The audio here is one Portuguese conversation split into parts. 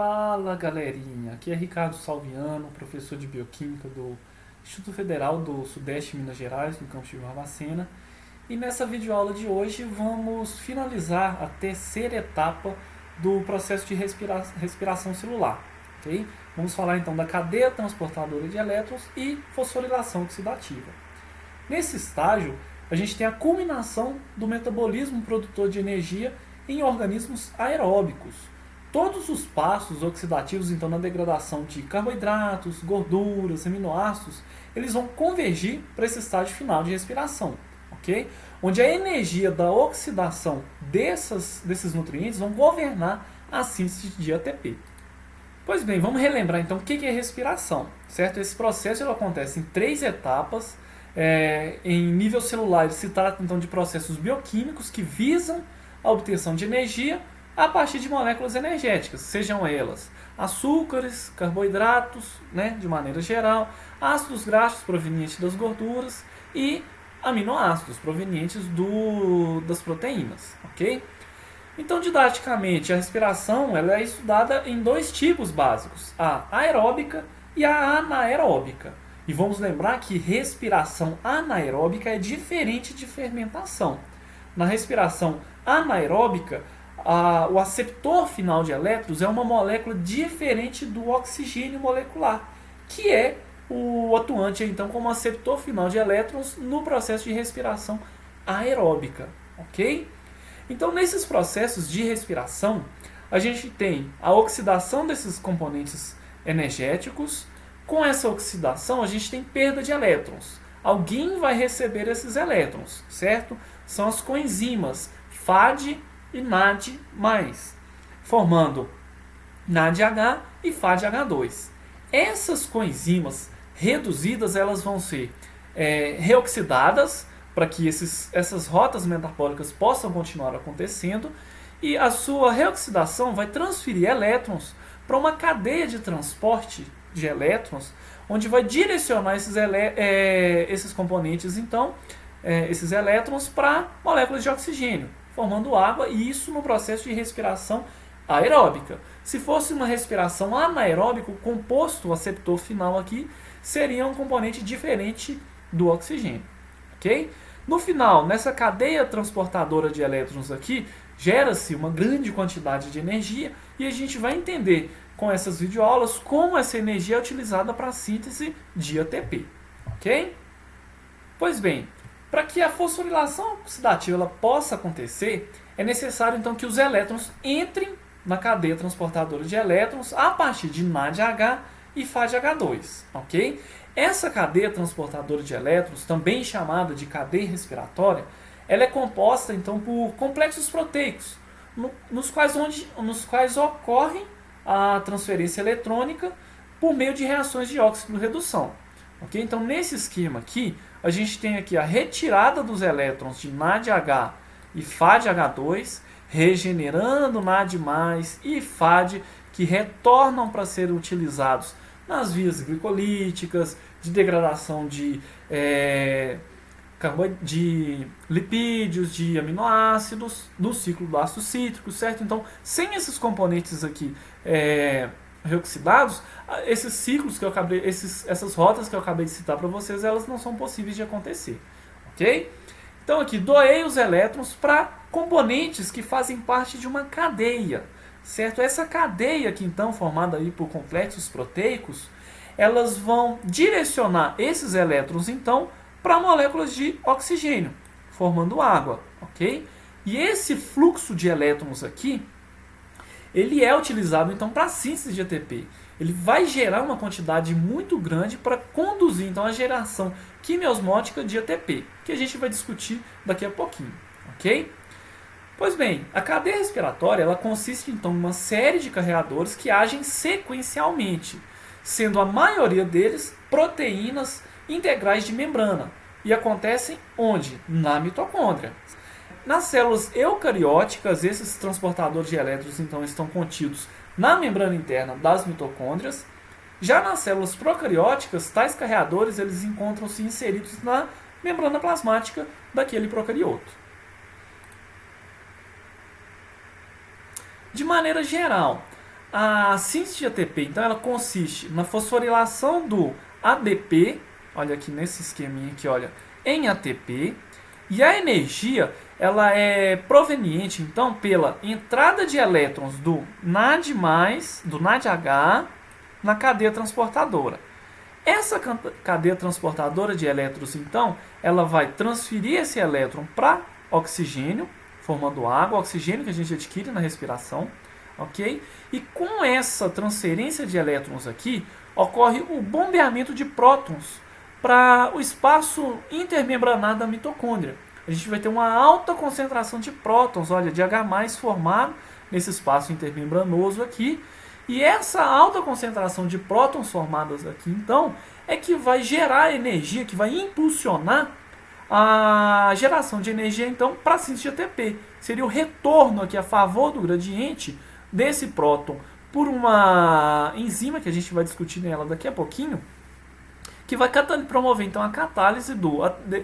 Fala galerinha, aqui é Ricardo Salviano, professor de Bioquímica do Instituto Federal do Sudeste de Minas Gerais, no campus de Barbacena. E nessa videoaula de hoje vamos finalizar a terceira etapa do processo de respiração celular. Okay? Vamos falar então da cadeia transportadora de elétrons e fosforilação oxidativa. Nesse estágio, a gente tem a culminação do metabolismo produtor de energia em organismos aeróbicos. Todos os passos oxidativos, então, na degradação de carboidratos, gorduras, aminoácidos, eles vão convergir para esse estágio final de respiração, ok? Onde a energia da oxidação desses nutrientes vão governar a síntese de ATP. Pois bem, vamos relembrar então o que é respiração, certo? Esse processo ele acontece em 3 etapas. Em nível celular, se trata então de processos bioquímicos que visam a obtenção de energia a partir de moléculas energéticas, sejam elas açúcares, carboidratos, de maneira geral, ácidos graxos provenientes das gorduras e aminoácidos provenientes das proteínas, ok? Então, didaticamente, a respiração ela é estudada em 2 tipos básicos, a aeróbica e a anaeróbica. E vamos lembrar que respiração anaeróbica é diferente de fermentação. Na respiração anaeróbica, o aceptor final de elétrons é uma molécula diferente do oxigênio molecular, que é o atuante então como aceptor final de elétrons no processo de respiração aeróbica, ok? Então, nesses processos de respiração, a gente tem a oxidação desses componentes energéticos. Com essa oxidação, a gente tem perda de elétrons. Alguém vai receber esses elétrons, certo? São as coenzimas FAD e NAD+, formando NADH e FADH2. Essas coenzimas reduzidas elas vão ser reoxidadas para que essas rotas metabólicas possam continuar acontecendo, e a sua reoxidação vai transferir elétrons para uma cadeia de transporte de elétrons, onde vai direcionar esses componentes, então, esses elétrons para moléculas de oxigênio, formando água, e isso no processo de respiração aeróbica. Se fosse uma respiração anaeróbica, o composto, o aceptor final aqui, seria um componente diferente do oxigênio. Okay? No final, nessa cadeia transportadora de elétrons aqui, gera-se uma grande quantidade de energia, e a gente vai entender com essas videoaulas como essa energia é utilizada para a síntese de ATP. Ok? Pois bem, para que a fosforilação oxidativa ela possa acontecer, é necessário então que os elétrons entrem na cadeia transportadora de elétrons a partir de NADH e FADH2. Ok? Essa cadeia transportadora de elétrons, também chamada de cadeia respiratória, ela é composta então por complexos proteicos, nos quais ocorrem a transferência eletrônica por meio de reações de óxido-redução. Okay? Então, nesse esquema aqui, a gente tem aqui a retirada dos elétrons de NADH e FADH2, regenerando NAD+, e FAD, que retornam para serem utilizados nas vias glicolíticas, de degradação de lipídios, de aminoácidos, no ciclo do ácido cítrico, certo? Então, sem esses componentes aqui reoxidados, esses ciclos que eu acabei, essas rotas que eu acabei de citar para vocês, elas não são possíveis de acontecer, ok? Então, aqui, doei os elétrons para componentes que fazem parte de uma cadeia, certo? Essa cadeia aqui, então, formada aí por complexos proteicos, elas vão direcionar esses elétrons, então, para moléculas de oxigênio, formando água, ok? E esse fluxo de elétrons aqui, ele é utilizado então para a síntese de ATP. Ele vai gerar uma quantidade muito grande para conduzir então a geração quimiosmótica de ATP, que a gente vai discutir daqui a pouquinho, ok? Pois bem, a cadeia respiratória ela consiste então em uma série de carreadores que agem sequencialmente, sendo a maioria deles proteínas integrais de membrana, e acontecem onde? Na mitocôndria. Nas células eucarióticas, esses transportadores de elétrons então estão contidos na membrana interna das mitocôndrias. Já nas células procarióticas, tais carreadores eles encontram-se inseridos na membrana plasmática daquele procarioto. De maneira geral, A síntese de ATP, então, ela consiste na fosforilação do ADP, olha aqui nesse esqueminha aqui, olha, em ATP, e a energia ela é proveniente, então, pela entrada de elétrons do NAD+, do NADH, na cadeia transportadora. Essa cadeia transportadora de elétrons, então, ela vai transferir esse elétron para oxigênio, formando água, oxigênio que a gente adquire na respiração, ok? E com essa transferência de elétrons aqui, ocorre o bombeamento de prótons para o espaço intermembranar da mitocôndria. A gente vai ter uma alta concentração de prótons, olha, de H+, formado nesse espaço intermembranoso aqui. E essa alta concentração de prótons formadas aqui, então, é que vai gerar energia, que vai impulsionar a geração de energia, então, para a síntese de ATP. Seria o retorno aqui a favor do gradiente desse próton por uma enzima, que a gente vai discutir nela daqui a pouquinho, que vai promover, então, a catálise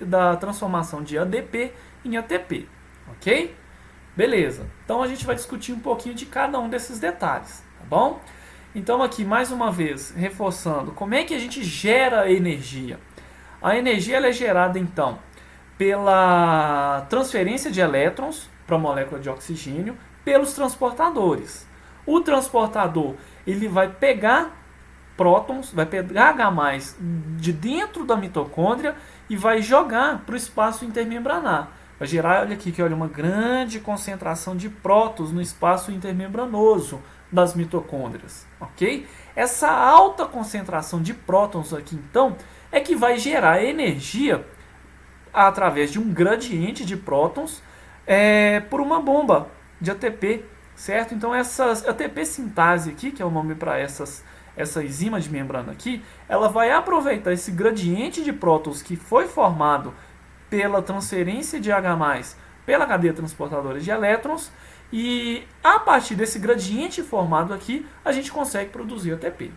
da transformação de ADP em ATP. Ok? Beleza. Então, a gente vai discutir um pouquinho de cada um desses detalhes. Tá bom? Então aqui, mais uma vez, reforçando, como é que a gente gera energia? A energia ela é gerada, então, pela transferência de elétrons para a molécula de oxigênio pelos transportadores. O transportador ele vai pegar prótons, vai pegar H+, de dentro da mitocôndria e vai jogar para o espaço intermembranar. Vai gerar, olha aqui, que olha, uma grande concentração de prótons no espaço intermembranoso das mitocôndrias, ok? Essa alta concentração de prótons aqui, então, é que vai gerar energia através de um gradiente de prótons por uma bomba de ATP, certo? Então, essa ATP sintase aqui, que é o nome para essa enzima de membrana aqui, ela vai aproveitar esse gradiente de prótons que foi formado pela transferência de H+, pela cadeia transportadora de elétrons, e a partir desse gradiente formado aqui, a gente consegue produzir ATP.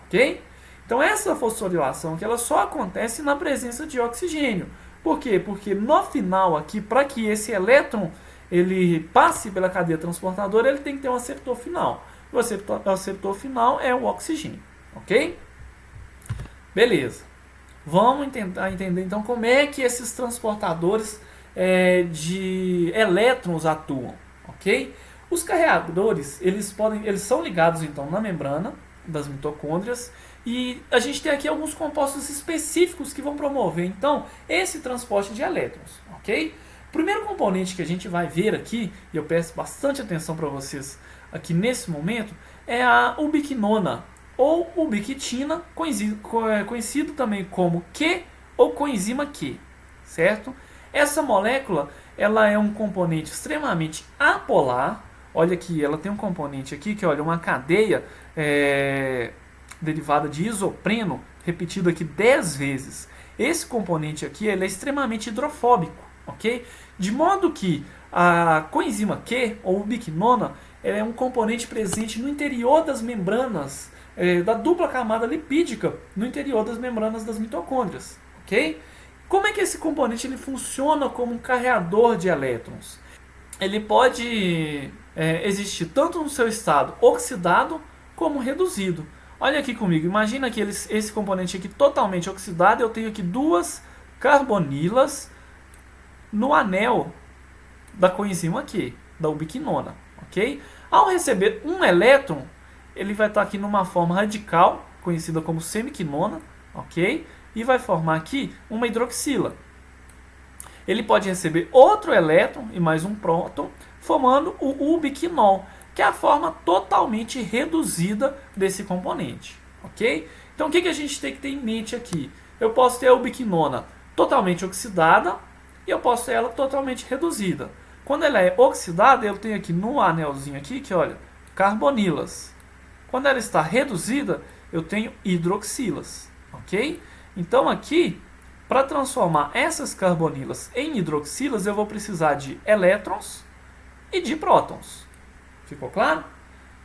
Ok? Então essa fosforilação aqui, ela só acontece na presença de oxigênio. Por quê? Porque no final aqui, para que esse elétron ele passe pela cadeia transportadora, ele tem que ter um aceptor final. O aceptor final é o oxigênio. Ok? Beleza. Vamos tentar entender então como é que esses transportadores de elétrons atuam. Ok? Os carreadores, eles são ligados então na membrana das mitocôndrias e a gente tem aqui alguns compostos específicos que vão promover então esse transporte de elétrons, ok? O primeiro componente que a gente vai ver aqui, e eu peço bastante atenção para vocês aqui nesse momento, é a ubiquinona ou ubiquitina, conhecido também como Q ou coenzima Q, certo? Essa molécula ela é um componente extremamente apolar. Olha aqui, ela tem um componente aqui que olha uma cadeia derivada de isopreno, repetido aqui 10 vezes. Esse componente aqui ele é extremamente hidrofóbico, ok? De modo que a coenzima Q, ou ubiquinona, é um componente presente no interior das membranas, da dupla camada lipídica, no interior das membranas das mitocôndrias, ok? Como é que esse componente ele funciona como um carreador de elétrons? Ele pode existir tanto no seu estado oxidado como reduzido. Olha aqui comigo, imagina que esse componente aqui totalmente oxidado, eu tenho aqui duas carbonilas no anel da coenzima Q, da ubiquinona, ok? Ao receber um elétron, ele vai estar aqui numa forma radical, conhecida como semiquinona, ok? E vai formar aqui uma hidroxila. Ele pode receber outro elétron e mais um próton, formando o ubiquinol, que é a forma totalmente reduzida desse componente, ok? Então o que a gente tem que ter em mente aqui? Eu posso ter a ubiquinona totalmente oxidada e eu posso ter ela totalmente reduzida. Quando ela é oxidada, eu tenho aqui no anelzinho aqui, que olha, carbonilas. Quando ela está reduzida, eu tenho hidroxilas, ok? Então aqui, para transformar essas carbonilas em hidroxilas, eu vou precisar de elétrons e de prótons. Ficou claro?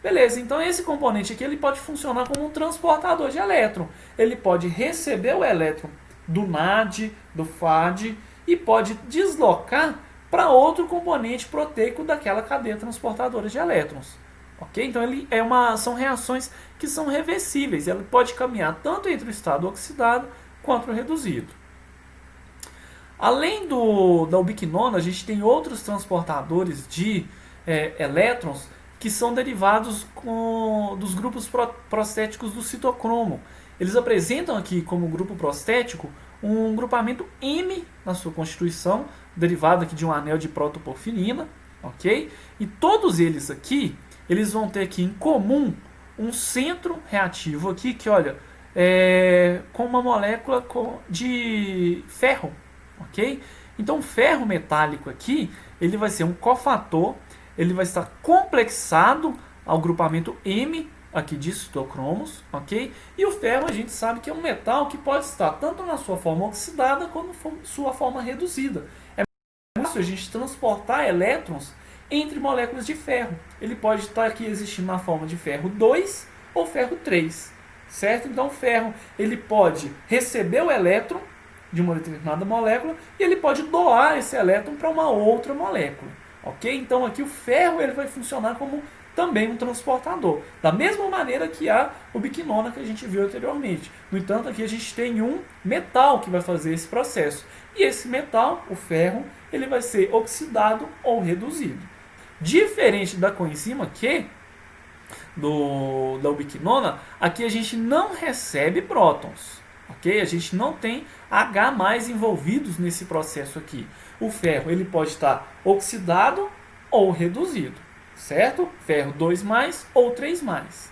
Beleza, então esse componente aqui ele pode funcionar como um transportador de elétron. Ele pode receber o elétron do NAD, do FAD, e pode deslocar para outro componente proteico daquela cadeia transportadora de elétrons. Ok? Então são reações que são reversíveis. Ela pode caminhar tanto entre o estado oxidado quanto o reduzido. Além da ubiquinona, a gente tem outros transportadores de elétrons que são derivados dos grupos prostéticos do citocromo. Eles apresentam aqui como grupo prostético um grupamento M na sua constituição, derivado aqui de um anel de protoporfirina, ok? E todos eles aqui, eles vão ter aqui em comum um centro reativo aqui que, olha, com uma molécula de ferro, ok? Então, o ferro metálico aqui, ele vai ser um cofator, ele vai estar complexado ao grupamento M aqui de citocromos, ok? E o ferro a gente sabe que é um metal que pode estar tanto na sua forma oxidada quanto na sua forma reduzida. É muito fácil a gente transportar elétrons entre moléculas de ferro. Ele pode estar aqui existindo na forma de ferro 2 ou ferro 3, certo? Então o ferro ele pode receber o elétron de uma determinada molécula e ele pode doar esse elétron para uma outra molécula, ok? Então aqui o ferro ele vai funcionar como também um transportador, da mesma maneira que a ubiquinona que a gente viu anteriormente. No entanto, aqui a gente tem um metal que vai fazer esse processo. E esse metal, o ferro, ele vai ser oxidado ou reduzido. Diferente da coenzima Q, da ubiquinona, aqui a gente não recebe prótons. Okay? A gente não tem H+ envolvidos nesse processo aqui. O ferro ele pode estar oxidado ou reduzido, certo? Ferro 2+ ou 3+.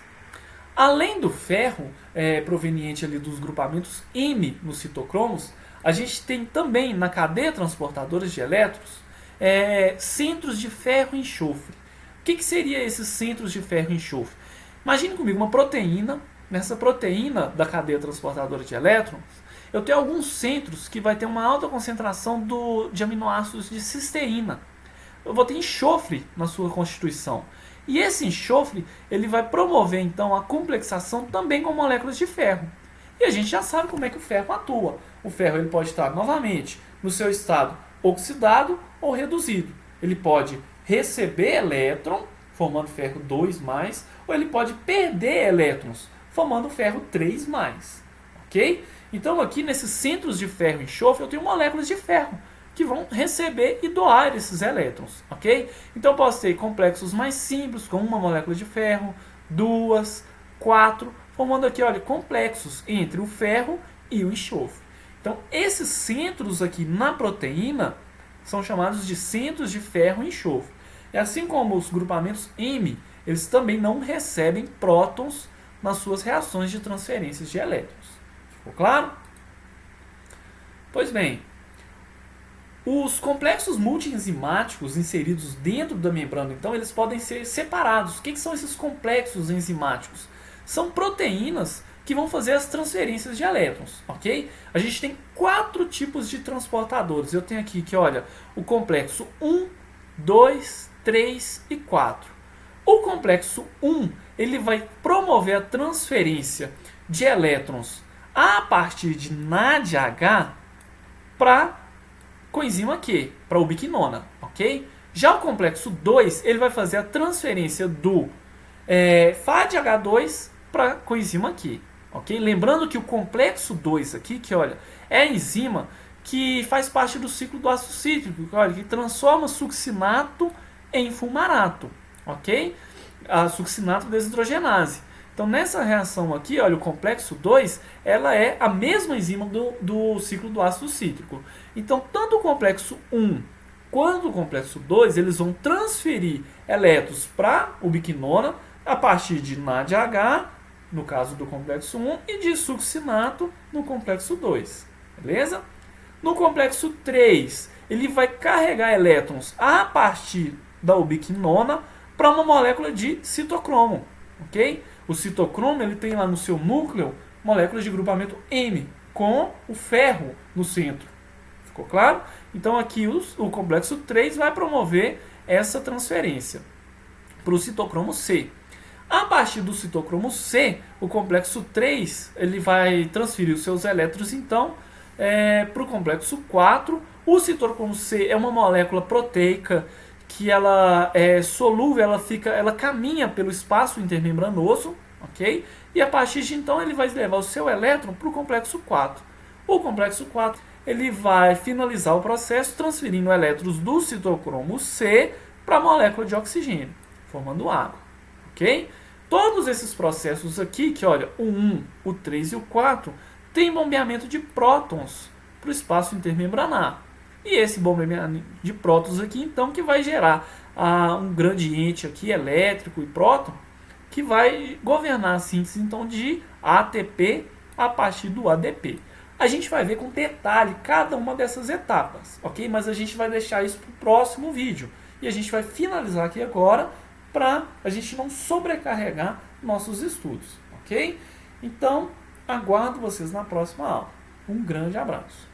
Além do ferro proveniente ali dos grupamentos M nos citocromos, a gente tem também na cadeia transportadora de elétrons centros de ferro e enxofre. O que seria esses centros de ferro e enxofre? Imagine comigo uma proteína. Nessa proteína da cadeia transportadora de elétrons, eu tenho alguns centros que vai ter uma alta concentração de aminoácidos de cisteína. Eu vou ter enxofre na sua constituição. E esse enxofre ele vai promover então a complexação também com moléculas de ferro. E a gente já sabe como é que o ferro atua. O ferro ele pode estar novamente no seu estado oxidado ou reduzido. Ele pode receber elétron, formando ferro 2+, ou ele pode perder elétrons, formando ferro 3+, ok? Então aqui nesses centros de ferro e enxofre eu tenho moléculas de ferro que vão receber e doar esses elétrons, ok? Então eu posso ter complexos mais simples com uma molécula de ferro, 2, 4, formando aqui, olha, complexos entre o ferro e o enxofre. Então esses centros aqui na proteína são chamados de centros de ferro e enxofre. E assim como os grupamentos M, eles também não recebem prótons nas suas reações de transferências de elétrons. Ficou claro? Pois bem, os complexos multienzimáticos inseridos dentro da membrana, então, eles podem ser separados. O que são esses complexos enzimáticos? São proteínas que vão fazer as transferências de elétrons, ok? A gente tem 4 tipos de transportadores. Eu tenho aqui que, olha, o complexo 1, 2, 3 e 4. O complexo 1 ele vai promover a transferência de elétrons a partir de NADH para coenzima Q, para ubiquinona, ok? Já o complexo 2 ele vai fazer a transferência do FADH2 para coenzima Q, ok? Lembrando que o complexo 2 aqui, que olha, é a enzima que faz parte do ciclo do ácido cítrico, olha, que transforma succinato em fumarato, ok? A succinato desidrogenase. Então nessa reação aqui, olha, o complexo 2, ela é a mesma enzima do ciclo do ácido cítrico. Então tanto o complexo 1 quanto o complexo 2, eles vão transferir elétrons para ubiquinona a partir de NADH, no caso do complexo 1, e de succinato no complexo 2. Beleza? No complexo 3, ele vai carregar elétrons a partir da ubiquinona para uma molécula de citocromo, ok? O citocromo ele tem lá no seu núcleo moléculas de grupamento M, com o ferro no centro. Ficou claro? Então aqui o complexo 3 vai promover essa transferência para o citocromo C. A partir do citocromo C, o complexo 3 ele vai transferir os seus elétrons então para o complexo 4. O citocromo C é uma molécula proteica que ela é solúvel, ela caminha pelo espaço intermembranoso, ok? E a partir de então ele vai levar o seu elétron para o complexo 4. O complexo 4 ele vai finalizar o processo transferindo elétrons do citocromo C para a molécula de oxigênio, formando água, ok? Todos esses processos aqui, que olha, o 1, o 3 e o 4, tem bombeamento de prótons para o espaço intermembranar. E esse bombeamento de prótons aqui, então, que vai gerar um gradiente aqui elétrico e próton, que vai governar a síntese, então, de ATP a partir do ADP. A gente vai ver com detalhe cada uma dessas etapas, ok? Mas a gente vai deixar isso para o próximo vídeo. E a gente vai finalizar aqui agora para a gente não sobrecarregar nossos estudos, ok? Então, aguardo vocês na próxima aula. Um grande abraço.